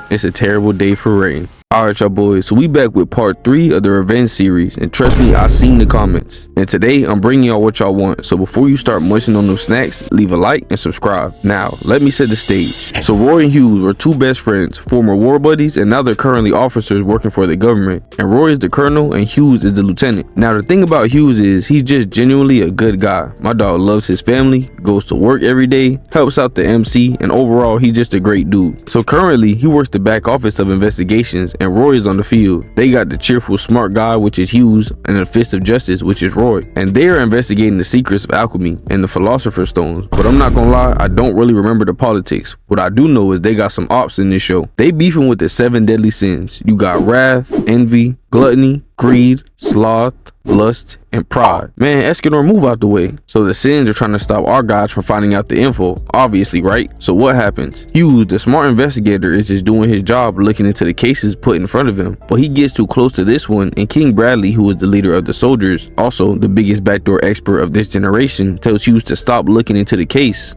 It's a terrible day for rain. Alright y'all boys, so we back with part 3 of the Revenge series, and trust me, I seen the comments. And today, I'm bringing y'all what y'all want, so before you start munching on those snacks, leave a like and subscribe. Now, let me set the stage. So Roy and Hughes were two best friends, former war buddies, and now they're currently officers working for the government. And Roy is the colonel, and Hughes is the lieutenant. Now the thing about Hughes is, he's just genuinely a good guy. My dog loves his family, goes to work every day, helps out the MC, and overall, he's just a great dude. So currently, he works the back office of investigations, and Roy is on the field. They got the cheerful smart guy, which is Hughes, and the fist of justice, which is Roy. And they are investigating the secrets of alchemy and the philosopher's stones. But I'm not gonna lie, I don't really remember the politics. What I do know is they got some ops in this show. They beefing with the 7 deadly sins. You got wrath, envy, gluttony, greed, sloth, lust, and pride. Man, Escanor, move out the way. So the sins are trying to stop our guys from finding out the info, obviously, right? So what happens? Hughes, the smart investigator, is just doing his job looking into the cases put in front of him, but he gets too close to this one, and King Bradley, who is the leader of the soldiers, also the biggest backdoor expert of this generation, tells Hughes to stop looking into the case.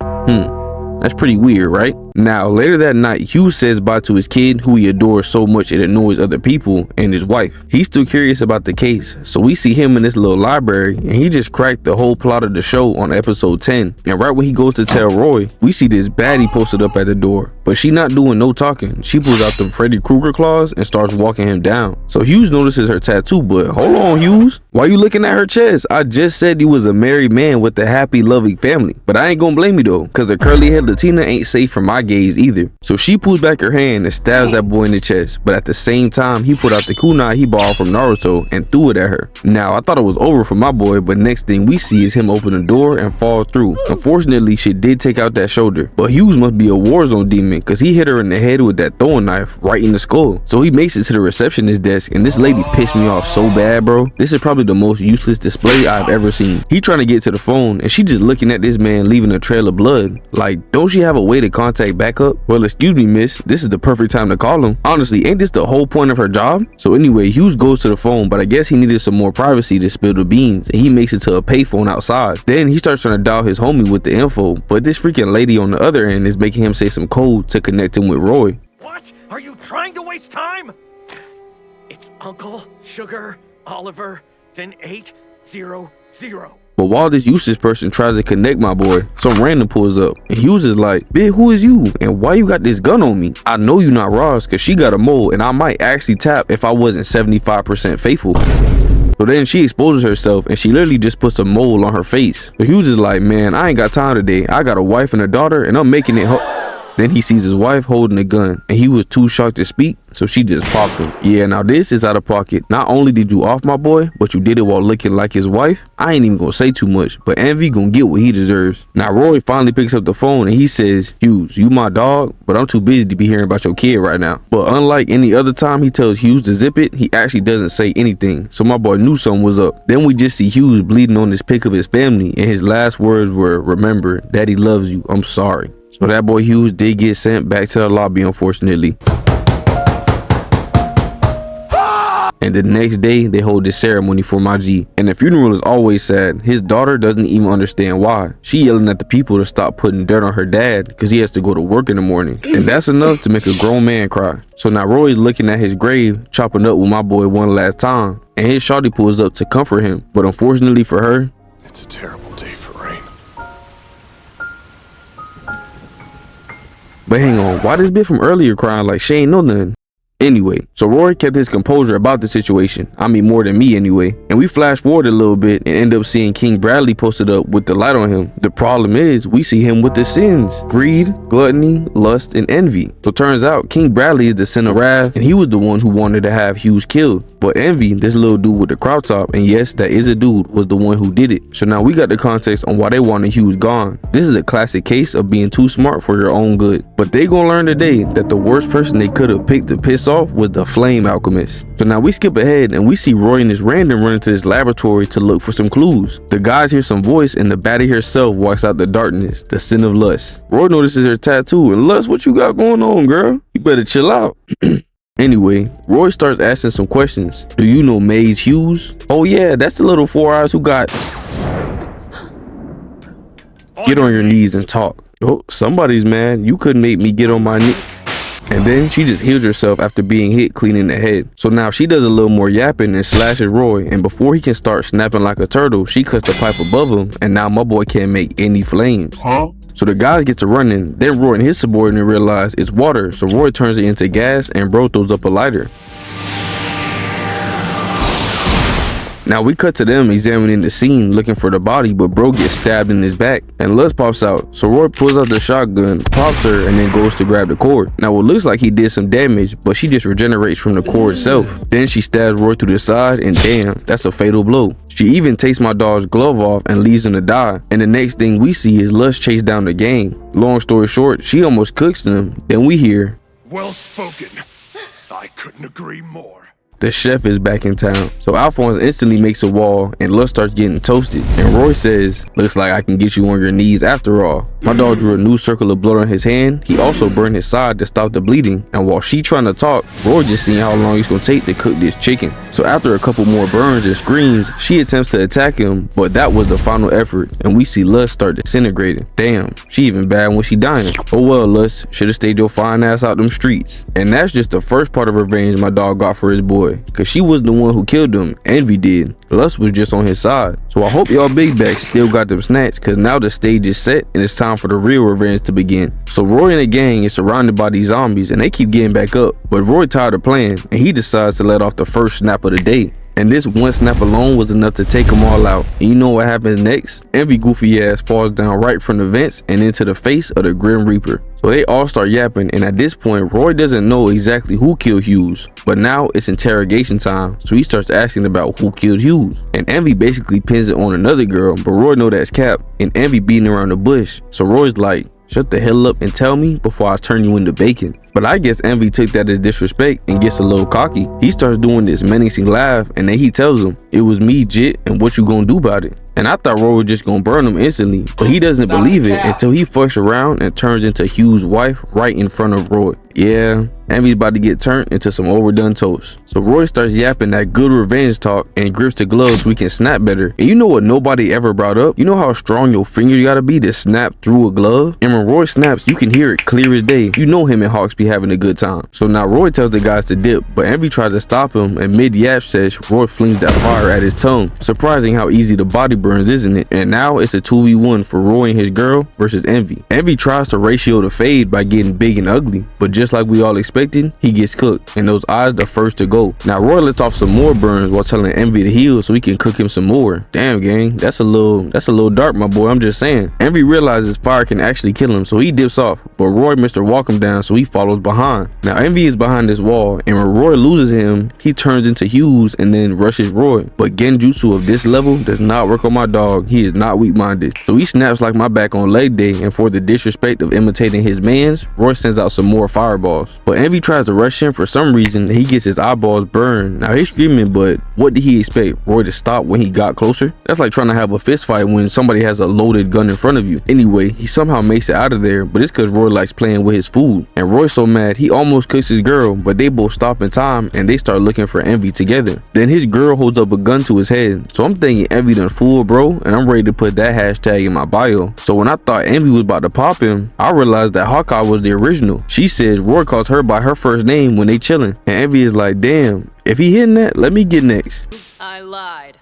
That's pretty weird, right? Now, later that night, Hughes says bye to his kid, who he adores so much it annoys other people, and his wife. He's still curious about the case, so we see him in this little library, and he just cracked the whole plot of the show on episode 10. And right when he goes to tell Roy, we see this baddie posted up at the door, but she not doing no talking. She pulls out the Freddy Krueger claws and starts walking him down. So Hughes notices her tattoo, but hold on, Hughes, why you looking at her chest? I just said you was a married man with a happy, loving family. But I ain't gonna blame you though, cause the curly head Latina ain't safe from my gaze either. So she pulls back her hand and stabs that boy in the chest, but at the same time, he put out the kunai he borrowed from Naruto and threw it at her. Now, I thought it was over for my boy, but next thing we see is him open the door and fall through. Unfortunately, she did take out that shoulder, but Hughes must be a Warzone demon, cause he hit her in the head with that throwing knife right in the skull. So he makes it to the receptionist desk, and this lady pissed me off so bad, bro. This is probably the most useless display I've ever seen. He trying to get to the phone, and she just looking at this man leaving a trail of blood. Like, don't she have a way to contact backup? Well, excuse me, miss, this is the perfect time to call him. Honestly, ain't this the whole point of her job? So anyway, Hughes goes to the phone, but I guess he needed some more privacy to spill the beans, and he makes it to a payphone outside. Then he starts trying to dial his homie with the info, but this freaking lady on the other end is making him say some code to connect him with Roy. What? Are you trying to waste time? It's Uncle, Sugar, Oliver, then 800. But while this useless person tries to connect my boy, some random pulls up, and Hughes is like, "Big, who is you? And why you got this gun on me? I know you not Ross, cause she got a mole, and I might actually tap if I wasn't 75% faithful." So then she exposes herself, and she literally just puts a mole on her face. So Hughes is like, "Man, I ain't got time today. I got a wife and a daughter, and I'm making it Then he sees his wife holding a gun, and he was too shocked to speak, so she just popped him. Yeah, now this is out of pocket. Not only did you off my boy, but you did it while looking like his wife. I ain't even gonna say too much, but Envy gonna get what he deserves." Now Roy finally picks up the phone and he says, "Hughes, you my dog, but I'm too busy to be hearing about your kid right now." But unlike any other time he tells Hughes to zip it, he actually doesn't say anything, so my boy knew something was up. Then we just see Hughes bleeding on this pic of his family, and his last words were, "Remember, Daddy loves you, I'm sorry." So that boy Hughes did get sent back to the lobby, unfortunately. And the next day, they hold this ceremony for my G. And the funeral is always sad. His daughter doesn't even understand why. She yelling at the people to stop putting dirt on her dad because he has to go to work in the morning. And that's enough to make a grown man cry. So now Roy's looking at his grave, chopping up with my boy one last time. And his shawty pulls up to comfort him. But unfortunately for her, it's a terrible day for rain. But hang on, why this bitch from earlier crying like she ain't know nothing? Anyway, so Roy kept his composure about the situation. I mean, more than me anyway. And we flash forward a little bit and end up seeing King Bradley posted up with the light on him. The problem is, we see him with the sins: greed, gluttony, lust, and envy. So turns out King Bradley is the sin of wrath, and he was the one who wanted to have Hughes killed. But Envy, this little dude with the crop top, and yes, that is a dude, was the one who did it. So now we got the context on why they wanted Hughes gone. This is a classic case of being too smart for your own good. But they gonna learn today that the worst person they could have picked to piss off was the Flame Alchemist. So now we skip ahead and we see Roy and his random run into this laboratory to look for some clues. The guys hear some voice and the baddie herself walks out the darkness, the sin of lust. Roy notices her tattoo and, "Lust, what you got going on, girl? You better chill out." Anyway, Roy starts asking some questions. "Do you know Maes Hughes?" "Oh yeah, that's the little 4 eyes who got..." "Get on your knees and talk." "Oh, somebody's mad. You couldn't make me get on my knee." And then she just heals herself after being hit clean in the head. So now she does a little more yapping and slashes Roy, and before he can start snapping like a turtle, she cuts the pipe above him, and now my boy can't make any flames. So the guys get to running, then Roy and his subordinate realize it's water, so Roy turns it into gas and bro throws up a lighter. Now we cut to them examining the scene looking for the body, but bro gets stabbed in his back and Luz pops out. So Roy pulls out the shotgun, pops her, and then goes to grab the cord. Now it looks like he did some damage, but she just regenerates from the cord itself. Then she stabs Roy through the side, and damn, that's a fatal blow. She even takes my dog's glove off and leaves him to die. And the next thing we see is Luz chase down the gang. Long story short, she almost cooks them. Then we hear, Well spoken. I couldn't agree more. the chef is back in town. So Alphonse instantly makes a wall and Luz starts getting toasted. And Roy says, looks like I can get you on your knees after all. My dog drew a new circle of blood on his hand. He also burned his side to stop the bleeding. And while she trying to talk, Roy just seeing how long it's gonna take to cook this chicken. So after a couple more burns and screams, she attempts to attack him, but that was the final effort. And we see Luz start disintegrating. Damn, she even bad when she dying. Oh well, Luz, should've stayed your fine ass out them streets. And that's just the first part of revenge my dog got for his boy. Cause she was the one who killed him, Envy did. Luz was just on his side. So I hope y'all big backs still got them snacks, cause now the stage is set and it's time for the real revenge to begin. So Roy and the gang is surrounded by these zombies and they keep getting back up, but Roy tired of playing and he decides to let off the first snap of the day. And this one snap alone was enough to take them all out. And you know what happens next? Envy goofy ass falls down right from the vents and into the face of the Grim Reaper. So they all start yapping, and at this point Roy doesn't know exactly who killed Hughes, but now it's interrogation time, so he starts asking about who killed Hughes. And Envy basically pins it on another girl, but Roy know that's cap, and Envy beating around the bush. So Roy's like, shut the hell up and tell me before I turn you into bacon. But I guess Envy took that as disrespect and gets a little cocky. He starts doing this menacing laugh, and then he tells him, it was me, Jit, and what you gonna do about it? And I thought Roy was just gonna burn him instantly, but he doesn't believe it until he fucks around and turns into Hughes' wife right in front of Roy. Yeah, Envy's about to get turned into some overdone toast. So Roy starts yapping that good revenge talk and grips the gloves so he can snap better. And you know what nobody ever brought up? You know how strong your finger gotta be to snap through a glove? And when Roy snaps, you can hear it clear as day. You know him and Hawks be having a good time. So now Roy tells the guys to dip, but Envy tries to stop him, and mid-yap sesh, Roy flings that fire at his tongue. Surprising how easy the body burns, isn't it? And now it's a 2v1 for Roy and his girl versus Envy. Envy tries to ratio the fade by getting big and ugly, but just like we all expected, he gets cooked, and those eyes the first to go. Now Roy lets off some more burns while telling Envy to heal so he can cook him some more. Damn gang, that's a little dark, my boy, I'm just saying. Envy realizes fire can actually kill him, so he dips off, but Roy Mr. Walk him down, so he follows behind. Now Envy is behind this wall, and when Roy loses him, he turns into Hughes and then rushes Roy. But genjutsu of this level does not work on my dog. He is not weak-minded, so he snaps like my back on leg day, and for the disrespect of imitating his mans, Roy sends out some more fireballs. But Envy tries to rush him for some reason, and he gets his eyeballs burned. Now he's screaming, but what did he expect? Roy to stop when he got closer? That's like trying to have a fist fight when somebody has a loaded gun in front of you. Anyway, he somehow makes it out of there, but it's because Roy likes playing with his food. And Roy's so mad, he almost cooks his girl, but they both stop in time, and they start looking for Envy together. Then his girl holds up a gun to his head, so I'm thinking Envy done fooled bro, and I'm ready to put that hashtag in my bio. So when I thought Envy was about to pop him, I realized that Hawkeye was the original. She says Roy calls her by her first name when they chilling, and Envy is like, damn, if he hitting that, let me get next. I lied.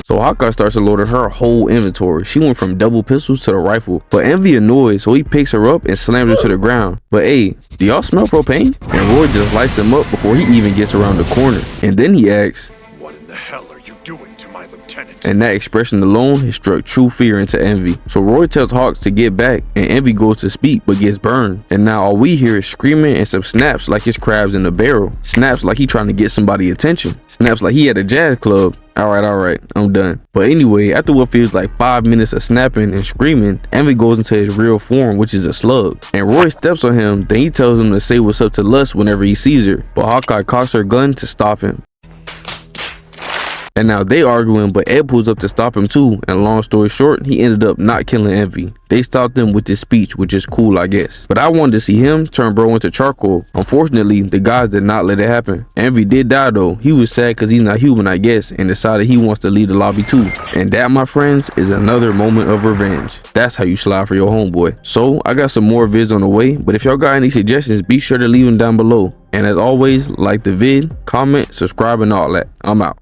So Hawkeye starts loading her whole inventory. She went from double pistols to the rifle, but Envy annoyed, so he picks her up and slams her to the ground. But hey, do y'all smell propane? And Roy just lights him up before he even gets around the corner. And then he asks, What in the hell are you doing to my lieutenant? and that expression alone has struck true fear into Envy. So Roy tells Hawks to get back, and Envy goes to speak but gets burned. And now all we hear is screaming and some snaps like it's crabs in a barrel. Snaps like he trying to get somebody attention. Snaps like he at a jazz club. Alright, I'm done. But anyway, after what feels like 5 minutes of snapping and screaming, Envy goes into his real form, which is a slug. And Roy steps on him, then he tells him to say what's up to Lust whenever he sees her. But Hawkeye cocks her gun to stop him. And now they arguing, but Ed pulls up to stop him too, and long story short, he ended up not killing Envy. They stopped him with this speech, which is cool, I guess. But I wanted to see him turn bro into charcoal. Unfortunately, the guys did not let it happen. Envy did die though. He was sad because he's not human, I guess, and decided he wants to leave the lobby too. And that, my friends, is another moment of revenge. That's how you slide for your homeboy. So I got some more vids on the way, but if y'all got any suggestions, be sure to leave them down below. And as always, like the vid, comment, subscribe, and all that. I'm out.